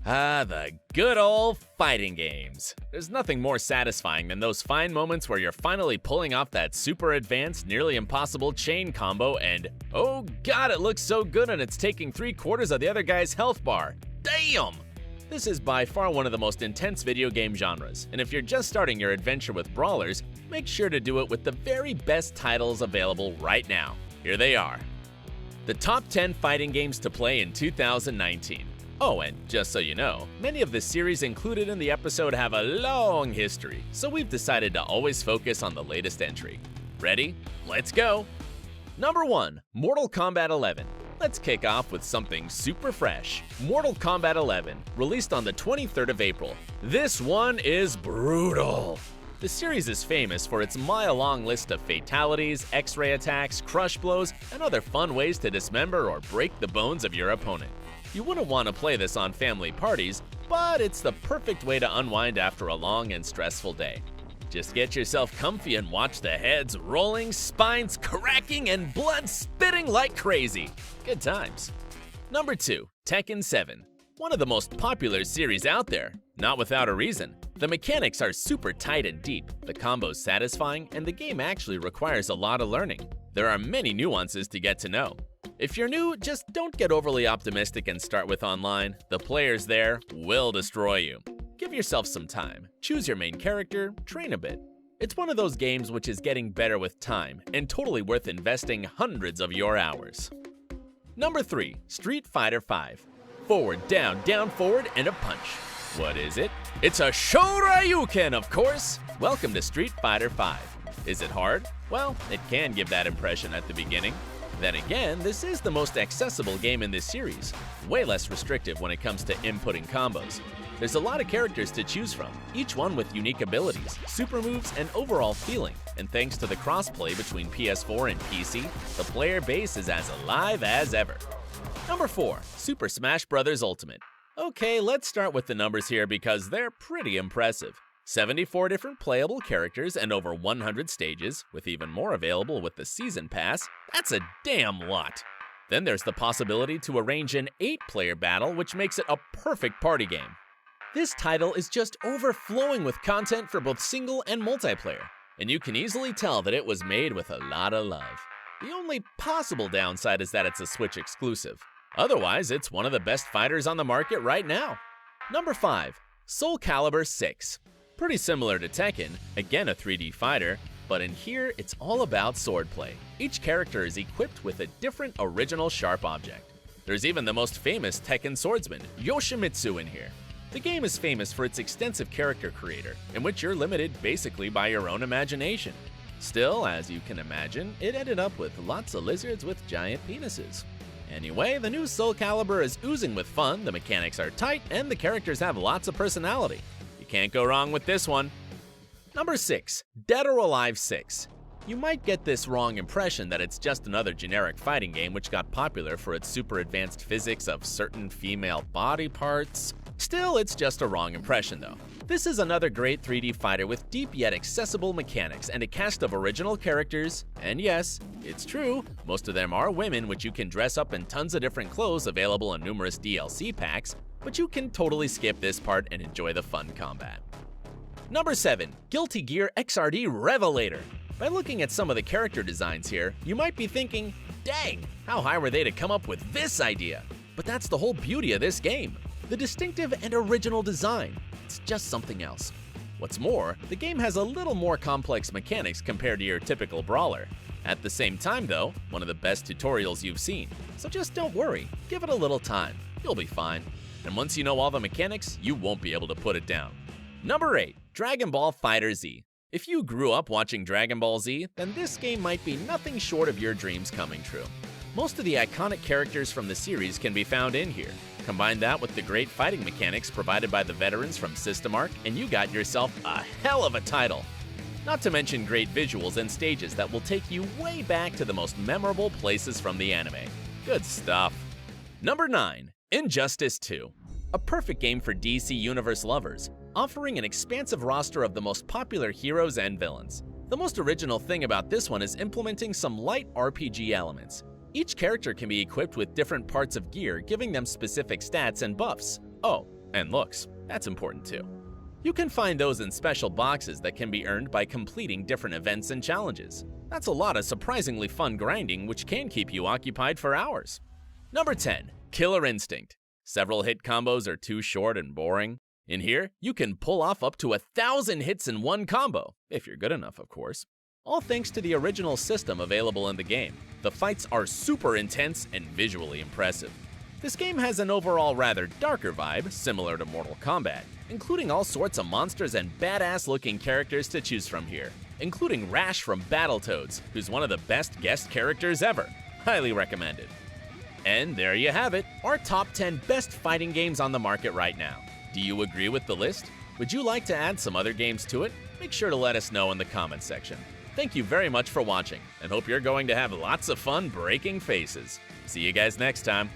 Ah, the good old fighting games. There's nothing more satisfying than those fine moments where you're finally pulling off that super advanced, nearly impossible chain combo and, oh god, it looks so good and it's taking 3/4 of the other guy's health bar. Damn! This is by far one of the most intense video game genres, and if you're just starting your adventure with brawlers, make sure to do it with the very best titles available right now. Here they are. The top 10 fighting games to play in 2019. Oh, and just so you know, many of the series included in the episode have a long history, so we've decided to always focus on the latest entry. Ready? Let's go! Number 1. Mortal Kombat 11. Let's kick off with something super fresh. Mortal Kombat 11, released on the 23rd of April. This one is brutal! The series is famous for its mile-long list of fatalities, X-ray attacks, crush blows, and other fun ways to dismember or break the bones of your opponent. You wouldn't want to play this on family parties, but it's the perfect way to unwind after a long and stressful day. Just get yourself comfy and watch the heads rolling, spines cracking, and blood spitting like crazy. Good times. Number 2. Tekken VII. One of the most popular series out there, not without a reason. The mechanics are super tight and deep, the combos satisfying, and the game actually requires a lot of learning. There are many nuances to get to know. If you're new, just don't get overly optimistic and start with online. The players there will destroy you. Give yourself some time, choose your main character, train a bit. It's one of those games which is getting better with time and totally worth investing hundreds of your hours. Number 3. Street Fighter V. Forward, down, down, forward, and a punch. What is it? It's a Shoryuken, of course! Welcome to Street Fighter V. Is it hard? Well, it can give that impression at the beginning. Then again, this is the most accessible game in this series, way less restrictive when it comes to inputting combos. There's a lot of characters to choose from, each one with unique abilities, super moves, and overall feeling, and thanks to the crossplay between PS4 and PC, the player base is as alive as ever. Number 4. Super Smash Bros. Ultimate. Okay, let's start with the numbers here because they're pretty impressive. 74 different playable characters and over 100 stages, with even more available with the Season Pass. That's a damn lot. Then there's the possibility to arrange an 8-player battle, which makes it a perfect party game. This title is just overflowing with content for both single and multiplayer, and you can easily tell that it was made with a lot of love. The only possible downside is that it's a Switch exclusive. Otherwise, it's one of the best fighters on the market right now. Number 5. Soul Calibur 6. Pretty similar to Tekken, again a 3D fighter, but in here it's all about swordplay. Each character is equipped with a different original sharp object. There's even the most famous Tekken swordsman, Yoshimitsu, in here. The game is famous for its extensive character creator, in which you're limited basically by your own imagination. Still, as you can imagine, it ended up with lots of lizards with giant penises. Anyway, the new Soul Calibur is oozing with fun, the mechanics are tight, and the characters have lots of personality. You can't go wrong with this one. Number 6. Dead or Alive 6. You might get this wrong impression that it's just another generic fighting game which got popular for its super advanced physics of certain female body parts. Still, it's just a wrong impression though. This is another great 3D fighter with deep yet accessible mechanics and a cast of original characters, and yes, it's true, most of them are women which you can dress up in tons of different clothes available in numerous DLC packs, but you can totally skip this part and enjoy the fun combat. Number 7. Guilty Gear Xrd Revelator. By looking at some of the character designs here, you might be thinking, dang, how high were they to come up with this idea? But that's the whole beauty of this game. The distinctive and original design. It's just something else. What's more, the game has a little more complex mechanics compared to your typical brawler. At the same time though, one of the best tutorials you've seen. So just don't worry, give it a little time. You'll be fine. And once you know all the mechanics, you won't be able to put it down. Number 8. Dragon Ball FighterZ. If you grew up watching Dragon Ball Z, then this game might be nothing short of your dreams coming true. Most of the iconic characters from the series can be found in here. Combine that with the great fighting mechanics provided by the veterans from System Arc, and you got yourself a hell of a title. Not to mention great visuals and stages that will take you way back to the most memorable places from the anime. Good stuff. Number 9. Injustice 2. A perfect game for DC Universe lovers, offering an expansive roster of the most popular heroes and villains. The most original thing about this one is implementing some light RPG elements. Each character can be equipped with different parts of gear, giving them specific stats and buffs. Oh, And looks, that's important too. You can find those in special boxes that can be earned by completing different events and challenges. That's a lot of surprisingly fun grinding which can keep you occupied for hours. Number 10. Killer Instinct. Several hit combos are too short and boring. In here, you can pull off up to 1,000 hits in one combo, if you're good enough of course. All thanks to the original system available in the game. The fights are super intense and visually impressive. This game has an overall rather darker vibe, similar to Mortal Kombat, including all sorts of monsters and badass looking characters to choose from here, including Rash from Battletoads, who's one of the best guest characters ever. Highly recommended. And there you have it, our top 10 best fighting games on the market right now. Do you agree with the list? Would you like to add some other games to it? Make sure to let us know in the comments section. Thank you very much for watching, and hope you're going to have lots of fun breaking faces. See you guys next time.